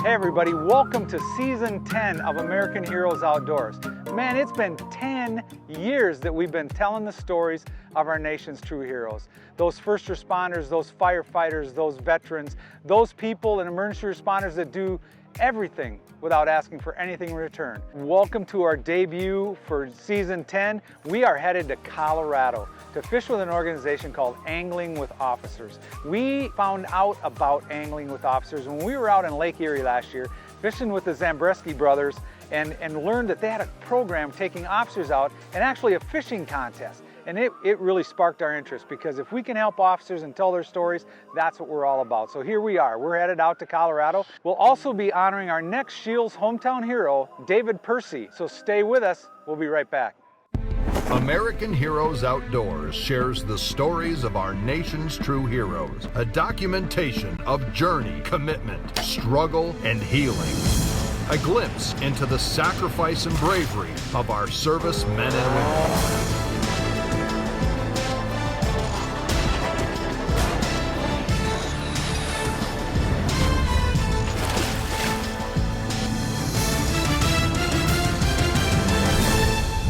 Hey everybody, welcome to Season 10 of American Heroes Outdoors. Man, it's been 10 years that we've been telling the stories of our nation's true heroes. Those first responders, those firefighters, those veterans, those people and emergency responders that do everything without asking for anything in return. Welcome to our debut for Season 10. We are headed to Colorado to fish with an organization called Angling with Officers. We found out about Angling with Officers when we were out in Lake Erie last year fishing with the Zambreski brothers and learned that they had a program taking officers out and actually a fishing contest. And it really sparked our interest, because if we can help officers and tell their stories, that's what we're all about. So here we are. We're headed out to Colorado. We'll also be honoring our next SCHEELS Hometown Hero, David Pearcy. So stay with us. We'll be right back. American Heroes Outdoors shares the stories of our nation's true heroes, a documentation of journey, commitment, struggle, and healing. A glimpse into the sacrifice and bravery of our service men and women.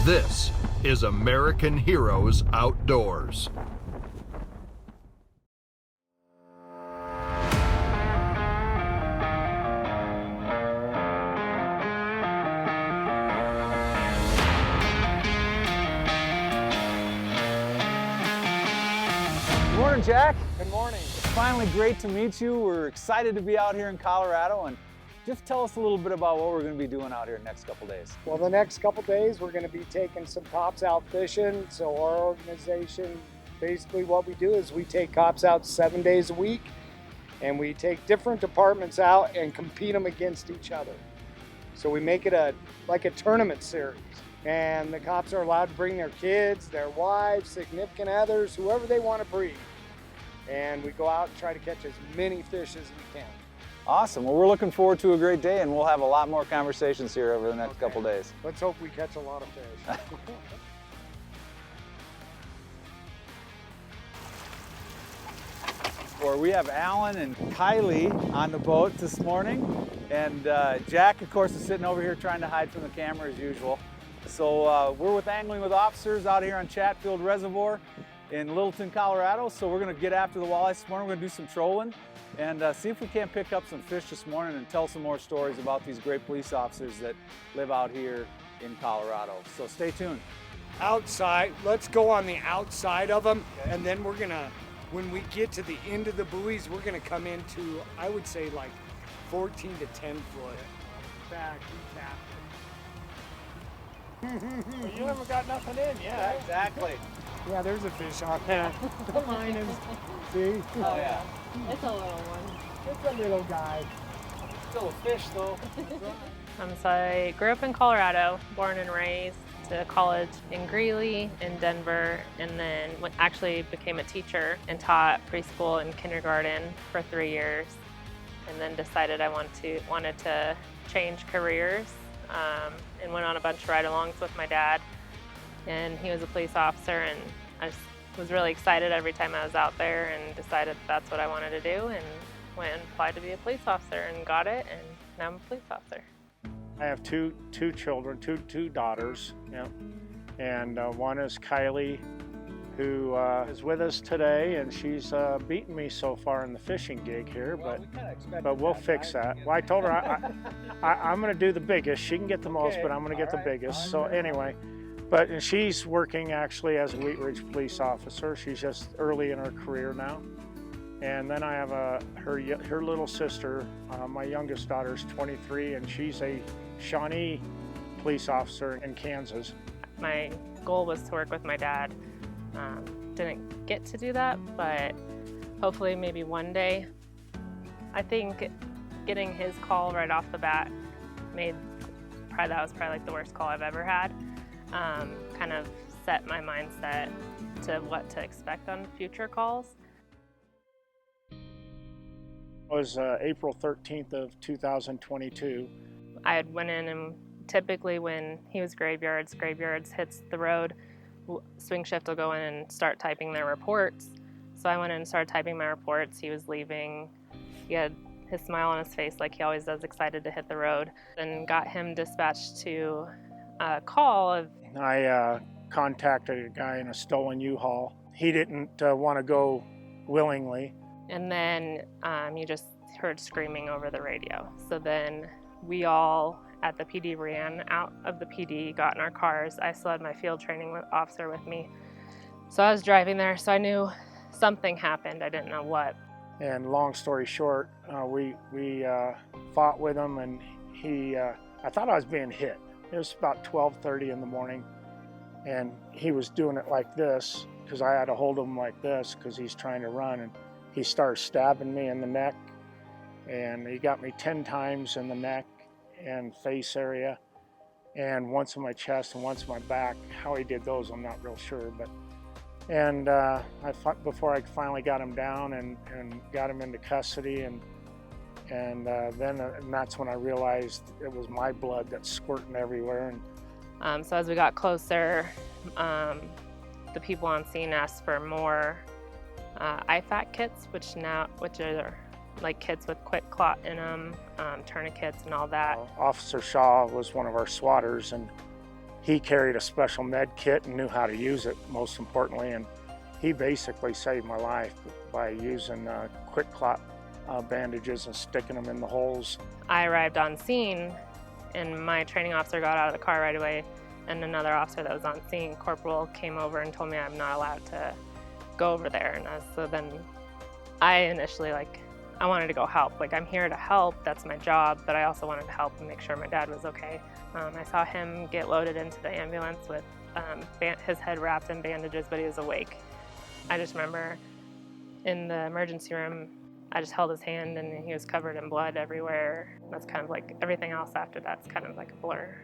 This is American Heroes Outdoors. Good morning, Jack. Good morning. It's finally great to meet you. We're excited to be out here in Colorado, and just tell us a little bit about what we're going to be doing out here next couple days. Well, the next couple days we're going to be taking some cops out fishing. So our organization, basically what we do is we take cops out 7 days a week, and we take different departments out and compete them against each other. So we make it like a tournament series, and the cops are allowed to bring their kids, their wives, significant others, whoever they want to bring. And we go out and try to catch as many fish as we can. Awesome. Well, we're looking forward to a great day, and we'll have a lot more conversations here over the next couple days. Let's hope we catch a lot of fish. We have Alan and Kylie on the boat this morning, and Jack, of course, is sitting over here trying to hide from the camera as usual. So we're with Angling with Officers out here on Chatfield Reservoir in Littleton, Colorado. So we're going to get after the walleyes this morning. We're going to do some trolling and see if we can't pick up some fish this morning and tell some more stories about these great police officers that live out here in Colorado. So stay tuned. Outside, let's go on the outside of them, and then we're gonna, when we get to the end of the buoys, we're gonna come into, I would say, like 14 to 10 foot. Back, we tapped it. Well, you haven't got nothing in yet. Exactly. Yeah, there's a fish on there. The line is, see? Oh yeah. It's a little one. It's a little guy. Still a fish though. So I grew up in Colorado, born and raised, to college in Greeley, in Denver, and then actually became a teacher and taught preschool and kindergarten for 3 years, and then decided I wanted to change careers, and went on a bunch of ride-alongs with my dad, and he was a police officer, and I just was really excited every time I was out there, and decided that's what I wanted to do, and went and applied to be a police officer and got it, and now I'm a police officer. I have two children, two daughters, yeah. And one is Kylie, who is with us today, and she's beaten me so far in the fishing gig here, but we'll fix that. Well, I told her I'm going to do the biggest. She can get the most, but I'm going to get the biggest. So anyway, and she's working actually as a Wheat Ridge police officer. She's just early in her career now. And then I have her little sister. My youngest daughter's 23, and she's a Shawnee police officer in Kansas. My goal was to work with my dad. Didn't get to do that, but hopefully maybe one day. I think getting his call right off the bat that was probably like the worst call I've ever had. Kind of set my mindset to what to expect on future calls. It was April 13th of 2022. I had went in, and typically when he was graveyards hits the road, swing shift will go in and start typing their reports. So I went in and started typing my reports. He was leaving. He had his smile on his face like he always does, excited to hit the road, and got him dispatched to a call of... I contacted a guy in a stolen U-Haul. He didn't want to go willingly. And then you just heard screaming over the radio. So then we all at the PD ran out of the PD, got in our cars. I still had my field training officer with me. So I was driving there, so I knew something happened. I didn't know what. And long story short, we fought with him, and I thought I was being hit. It was about 12:30 in the morning, and he was doing it like this, because I had to hold him like this because he's trying to run, and he started stabbing me in the neck, and he got me 10 times in the neck and face area, and once in my chest and once in my back. How he did those, I'm not real sure, but. And before I finally got him down and got him into custody, and that's when I realized it was my blood that's squirting everywhere. And so as we got closer, the people on scene asked for more IFAC kits, which are like kits with quick clot in them, tourniquets and all that. Officer Shaw was one of our swatters, and he carried a special med kit and knew how to use it, most importantly, and he basically saved my life by using quick clot bandages and sticking them in the holes. I arrived on scene, and my training officer got out of the car right away, and another officer that was on scene, Corporal, came over and told me I'm not allowed to go over there. And so then I initially, I wanted to go help. I'm here to help, that's my job, but I also wanted to help and make sure my dad was okay. I saw him get loaded into the ambulance with his head wrapped in bandages, but he was awake. I just remember in the emergency room, I just held his hand and he was covered in blood everywhere. That's kind of everything else after that's kind of like a blur.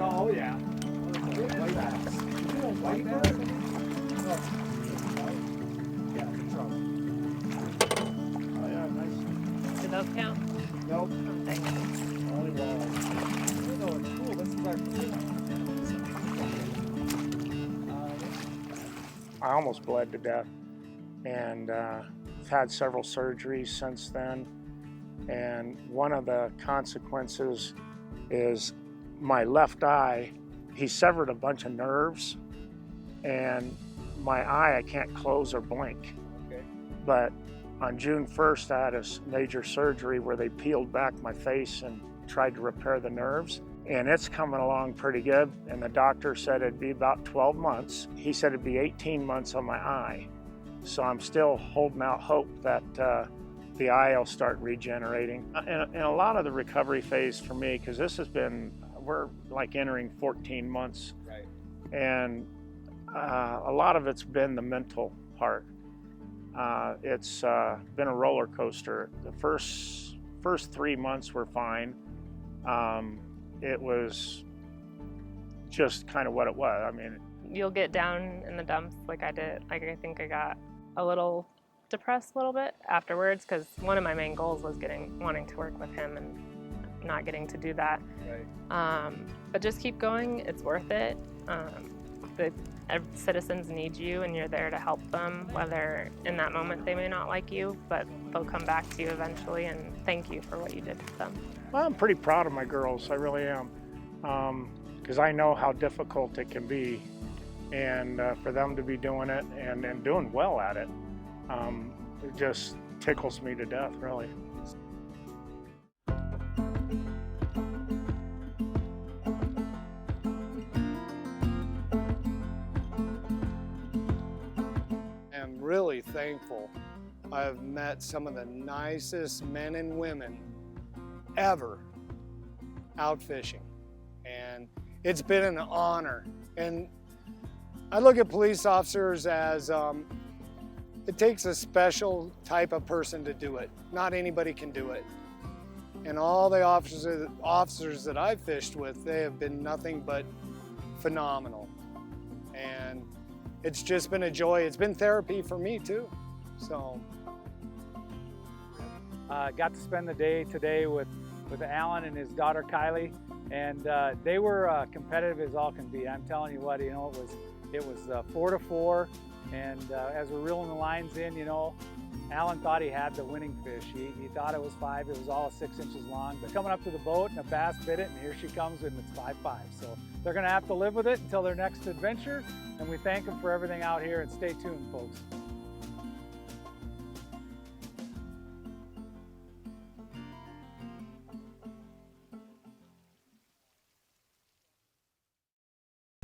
Oh, yeah. Way back. White bird? Yeah, control. Oh, yeah, nice. Do those count? Nope. Oh, thank you. Only wall. Oh, it's cool. This is our... I almost bled to death, and I've had several surgeries since then, and one of the consequences is my left eye. He severed a bunch of nerves, and my eye I can't close or blink. Okay. But on June 1st, I had a major surgery where they peeled back my face and tried to repair the nerves, and it's coming along pretty good. And the doctor said it'd be about 12 months. He said it'd be 18 months on my eye. So I'm still holding out hope that the eye will start regenerating. And a lot of the recovery phase for me, because this has been, we're entering 14 months. Right. And a lot of it's been the mental part. It's been a roller coaster. The first 3 months were fine. It was just kind of what it was. I mean, You'll get down in the dumps like I did. I think I got a little depressed a little bit afterwards, because one of my main goals was wanting to work with him and not getting to do that. Right. But just keep going, it's worth it. The citizens need you, and you're there to help them, whether in that moment they may not like you, but they'll come back to you eventually and thank you for what you did to them. well, I'm pretty proud of my girls, I really am, because I know how difficult it can be, and for them to be doing it and doing well at it, it just tickles me to death, really. really thankful. I've met some of the nicest men and women ever out fishing, and it's been an honor. And I look at police officers as it takes a special type of person to do it. Not anybody can do it. And all the officers that I've fished with, they have been nothing but phenomenal. And it's just been a joy. It's been therapy for me too. So. Got to spend the day today with Alan and his daughter Kylie, and they were competitive as all can be. I'm telling you what, you know, it was 4-4, and as we're reeling the lines in, you know, Alan thought he had the winning fish. He thought it was 5. It was all 6 inches long. But coming up to the boat, and a bass bit it, and here she comes, and it's 5-5. So they're going to have to live with it until their next adventure. And we thank them for everything out here. And stay tuned, folks.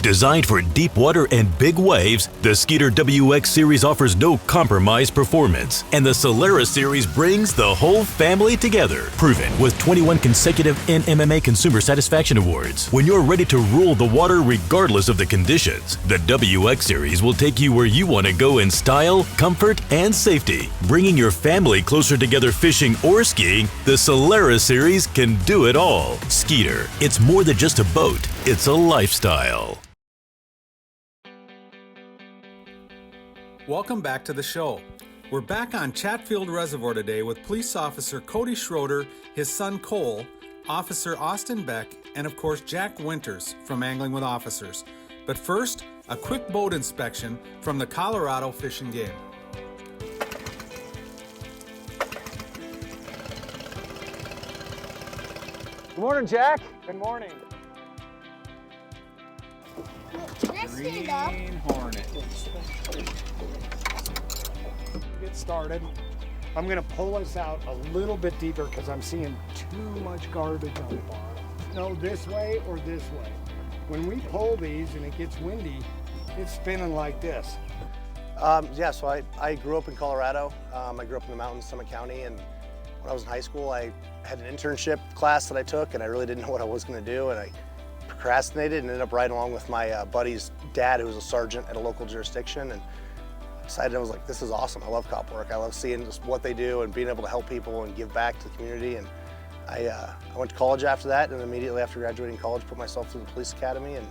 Designed for deep water and big waves, the Skeeter WX series offers no compromise performance, and the Solaris series brings the whole family together. Proven with 21 consecutive NMMA Consumer Satisfaction Awards. When you're ready to rule the water regardless of the conditions, the WX series will take you where you want to go in style, comfort, and safety. Bringing your family closer together fishing or skiing, the Solaris series can do it all. Skeeter, it's more than just a boat, it's a lifestyle. Welcome back to the show. We're back on Chatfield Reservoir today with Police Officer Cody Schroeder, his son Cole, Officer Austin Beck, and of course Jack Winters from Angling with Officers. But first, a quick boat inspection from the Colorado Fishing Game. Good morning, Jack. Good morning. Green Hornet. Get started. I'm gonna pull us out a little bit deeper because I'm seeing too much garbage on the bottom. No, this way or this way. When we pull these and it gets windy, it's spinning like this. Yeah, so I grew up in Colorado. I grew up in the mountains, Summit County, and when I was in high school, I had an internship class that I took, and I really didn't know what I was gonna do, and I procrastinated and ended up riding along with my buddy's dad, who was a sergeant at a local jurisdiction, and decided, I was like, this is awesome. I love cop work. I love seeing just what they do and being able to help people and give back to the community. And I went to college after that, and immediately after graduating college, put myself through the police academy, and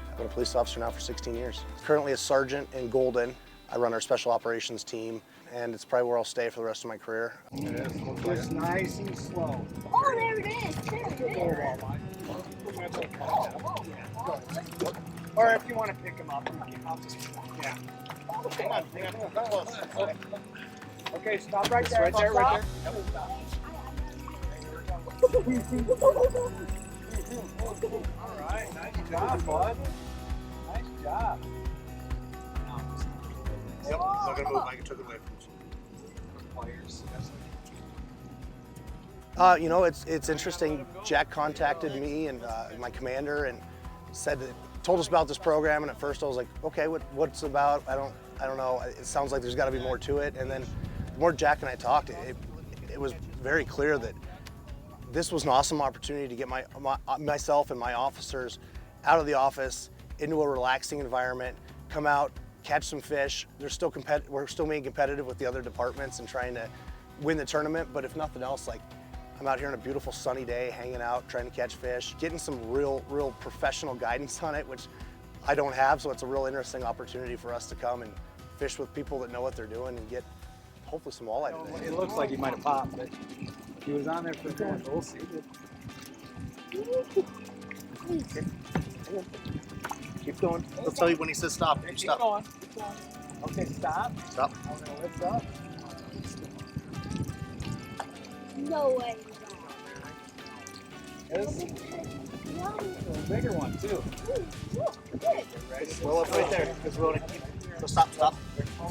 I've been a police officer now for 16 years. Currently a sergeant in Golden. I run our special operations team, and it's probably where I'll stay for the rest of my career. It is. Just nice and slow. Oh, there it is. There it is. Or if you want to pick them up, I'll just, yeah. Hang on. Okay, stop right there. Right there, right there. All right, nice job, bud. Nice job. Yep, it's not gonna move. I took it away from you. You know, it's interesting. Jack contacted me and my commander and told us about this program. And at first, I was like, okay, what's it about? I don't know. It sounds like there's got to be more to it. And then the more Jack and I talked, it was very clear that this was an awesome opportunity to get myself and my officers out of the office into a relaxing environment, come out, catch some fish. We're still being competitive with the other departments and trying to win the tournament. But if nothing else, like, I'm out here on a beautiful sunny day, hanging out, trying to catch fish, getting some real professional guidance on it, which I don't have. So it's a real interesting opportunity for us to come and fish with people that know what they're doing and get hopefully some walleye today. It looks like he might have popped, but he was on there for a minute. We'll see. Keep going. He'll tell you when he says stop. Keep Stop. going. Okay, stop. Stop. I'm gonna lift up. No way. This is a bigger one too. Well, up right there. Because we're going to keep. So stop. Oh,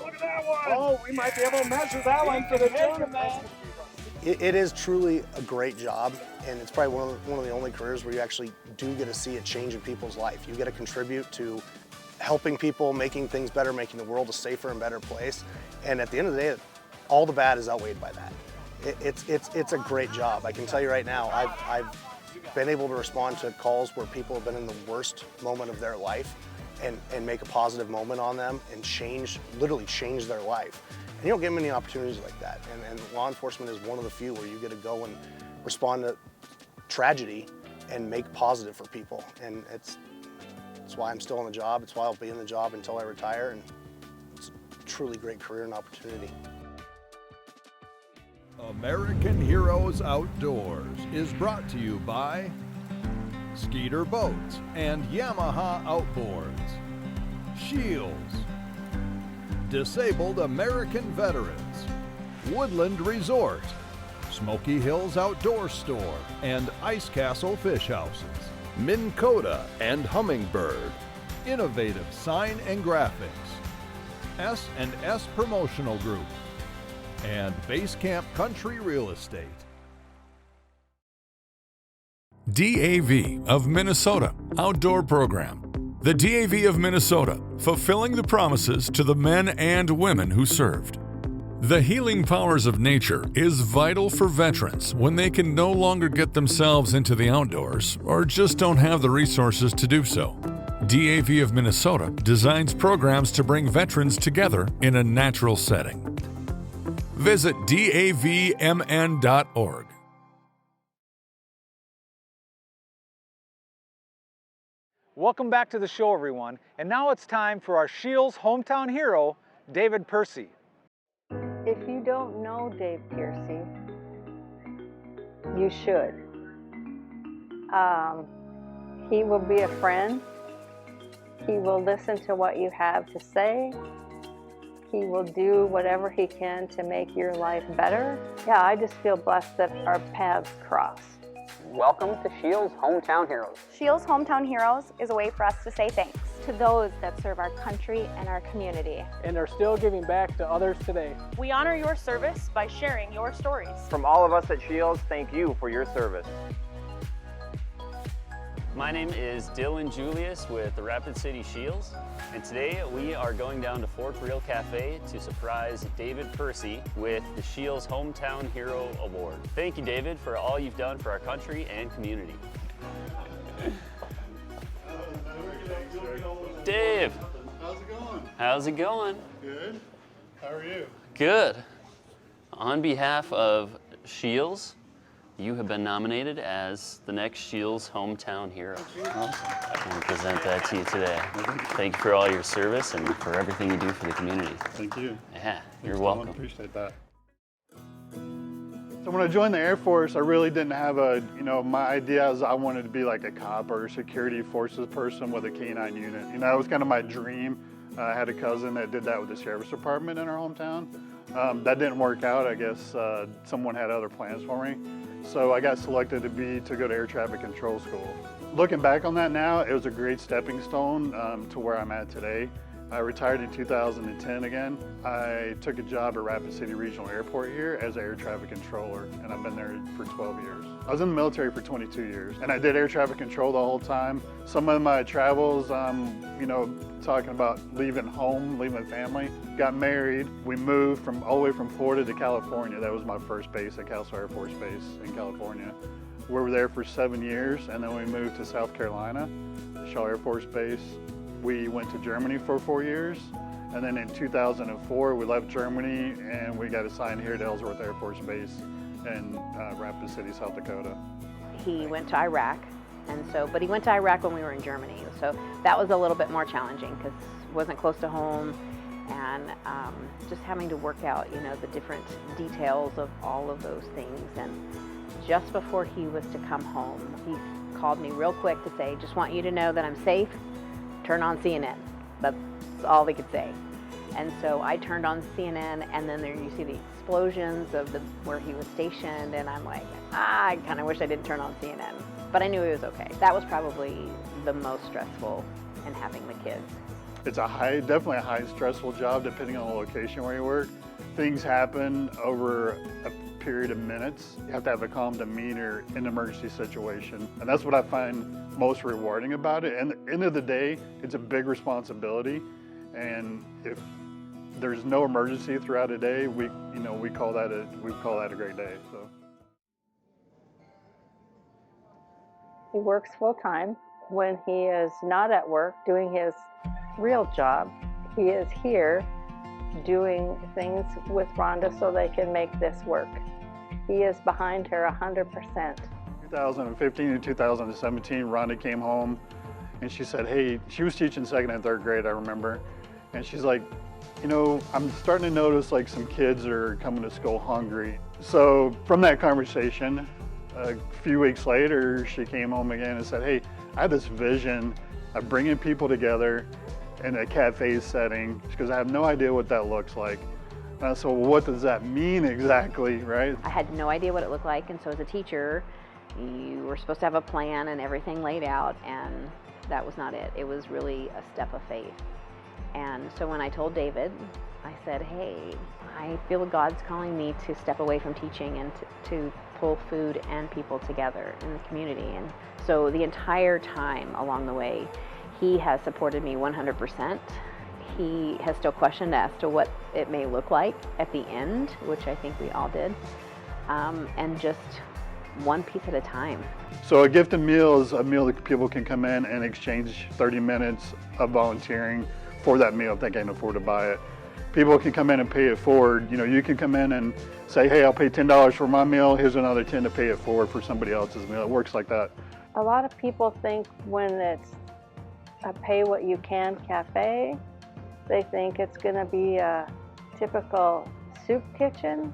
look at that one. Oh, we might be able to measure that one for the tournament. It is truly a great job, and it's probably one of the only careers where you actually do get to see a change in people's life. You get to contribute to helping people, making things better, making the world a safer and better place. And at the end of the day, all the bad is outweighed by that. It's a great job. I can tell you right now, I've been able to respond to calls where people have been in the worst moment of their life and make a positive moment on them and literally change their life. And you don't get many opportunities like that. And law enforcement is one of the few where you get to go and respond to tragedy and make positive for people. And it's why I'm still in the job. It's why I'll be in the job until I retire. And it's a truly great career and opportunity. American Heroes Outdoors is brought to you by Skeeter Boats and Yamaha Outboards, SCHEELS, Disabled American Veterans, Woodland Resort, Smoky Hills Outdoor Store and Ice Castle Fish Houses, Minn Kota and Hummingbird, Innovative Sign and Graphics, S&S Promotional Group, and Base Camp Country Real Estate. DAV of Minnesota Outdoor Program. The DAV of Minnesota, fulfilling the promises to the men and women who served. The healing powers of nature is vital for veterans when they can no longer get themselves into the outdoors or just don't have the resources to do so. DAV of Minnesota designs programs to bring veterans together in a natural setting. Visit davmn.org. Welcome back to the show, everyone. And now it's time for our SCHEELS Hometown Hero, David Pearcy. If you don't know Dave Pearcy, you should. He will be a friend. He will listen to what you have to say. He will do whatever he can to make your life better. Yeah, I just feel blessed that our paths crossed. Welcome to SCHEELS Hometown Heroes. SCHEELS Hometown Heroes is a way for us to say thanks to those that serve our country and our community. And are still giving back to others today. We honor your service by sharing your stories. From all of us at SCHEELS, thank you for your service. My name is Dylan Julius with the Rapid City SCHEELS, and today we are going down to Fork Real Cafe to surprise David Pearcy with the SCHEELS Hometown Hero Award. Thank you, David, for all you've done for our country and community. Dave! How's it going? How's it going? Good. How are you? Good. On behalf of SCHEELS, you have been nominated as the next SCHEELS Hometown Hero. Awesome. I want to present that to you today. Thank you for all your service and for everything you do for the community. Thank you. Yeah, you're welcome. I appreciate that. So when I joined the Air Force, I really didn't have my idea is I wanted to be like a cop or a security forces person with a K-9 unit. That was kind of my dream. I had a cousin that did that with the Sheriff's Department in our hometown. That didn't work out. I guess someone had other plans for me. So I got selected to go to air traffic control school. Looking back on that now, it was a great stepping stone to where I'm at today. I retired in 2010 again. I took a job at Rapid City Regional Airport here as an air traffic controller, and I've been there for 12 years. I was in the military for 22 years, and I did air traffic control the whole time. Some of my travels, talking about leaving home, leaving family. Got married. We moved all the way from Florida to California. That was my first base at Castle Air Force Base in California. We were there for 7 years, and then we moved to South Carolina, the Shaw Air Force Base. We went to Germany for 4 years, and then in 2004 we left Germany and we got assigned here to Ellsworth Air Force Base in Rapid City, South Dakota. He went to Iraq, but he went to Iraq when we were in Germany, so that was a little bit more challenging because it wasn't close to home, and just having to work out, the different details of all of those things. And just before he was to come home, he called me real quick to say, "Just want you to know that I'm safe. Turn on CNN." That's all they could say. And so I turned on CNN, and then there you see the explosions of where he was stationed, and I'm like, I kind of wish I didn't turn on CNN. But I knew he was okay. That was probably the most stressful in having the kids. It's definitely a high stressful job depending on the location where you work. Things happen over period of minutes. You have to have a calm demeanor in an emergency situation. And that's what I find most rewarding about it. And at the end of the day, it's a big responsibility. And if there's no emergency throughout a day, we call that a great day. So. He works full-time. When he is not at work doing his real job, he is here doing things with Rhonda so they can make this work. He is behind her 100%. 2015 to 2017, Rhonda came home and she said, hey, she was teaching 2nd and 3rd grade, I remember. And she's like, I'm starting to notice like some kids are coming to school hungry. So from that conversation, a few weeks later, she came home again and said, hey, I have this vision of bringing people together in a cafe setting, because I have no idea what that looks like. So what does that mean exactly, right? I had no idea what it looked like, and so as a teacher, you were supposed to have a plan and everything laid out, and that was not it. It was really a step of faith. And so when I told David, I said, hey, I feel God's calling me to step away from teaching and to pull food and people together in the community. And so the entire time along the way, he has supported me 100%. He has still questioned as to what it may look like at the end, which I think we all did, and just one piece at a time. So a gifted meal is a meal that people can come in and exchange 30 minutes of volunteering for that meal if they can't afford to buy it. People can come in and pay it forward. You can come in and say, hey, I'll pay $10 for my meal, here's another $10 to pay it forward for somebody else's meal. It works like that. A lot of people think when it's a pay what you can cafe, they think it's going to be a typical soup kitchen,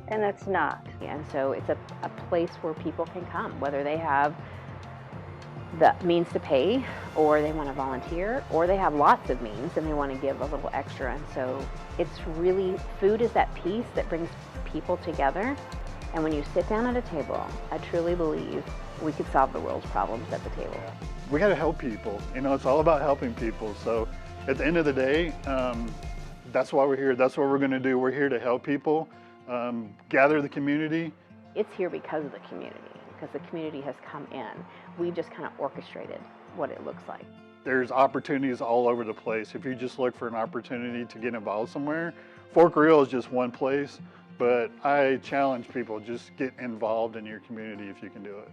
and it's not. And so it's a place where people can come, whether they have the means to pay, or they want to volunteer, or they have lots of means and they want to give a little extra. And so it's really, food is that piece that brings people together. And when you sit down at a table, I truly believe we could solve the world's problems at the table. We got to help people. It's all about helping people. So at the end of the day, that's why we're here. That's what we're going to do. We're here to help people, gather the community. It's here because of the community, because the community has come in. We just kind of orchestrated what it looks like. There's opportunities all over the place. If you just look for an opportunity to get involved somewhere, Fork Reel is just one place, but I challenge people, just get involved in your community if you can do it.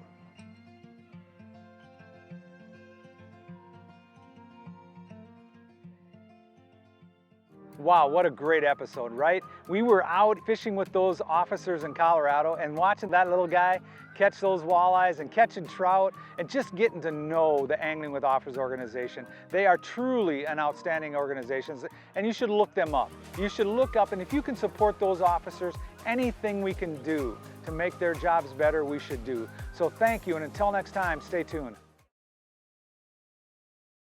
Wow, what a great episode, right? We were out fishing with those officers in Colorado and watching that little guy catch those walleyes and catching trout and just getting to know the Angling with Officers organization. They are truly an outstanding organization, and you should look them up. You should look up, and if you can support those officers, anything we can do to make their jobs better, we should do. So thank you, and until next time, stay tuned.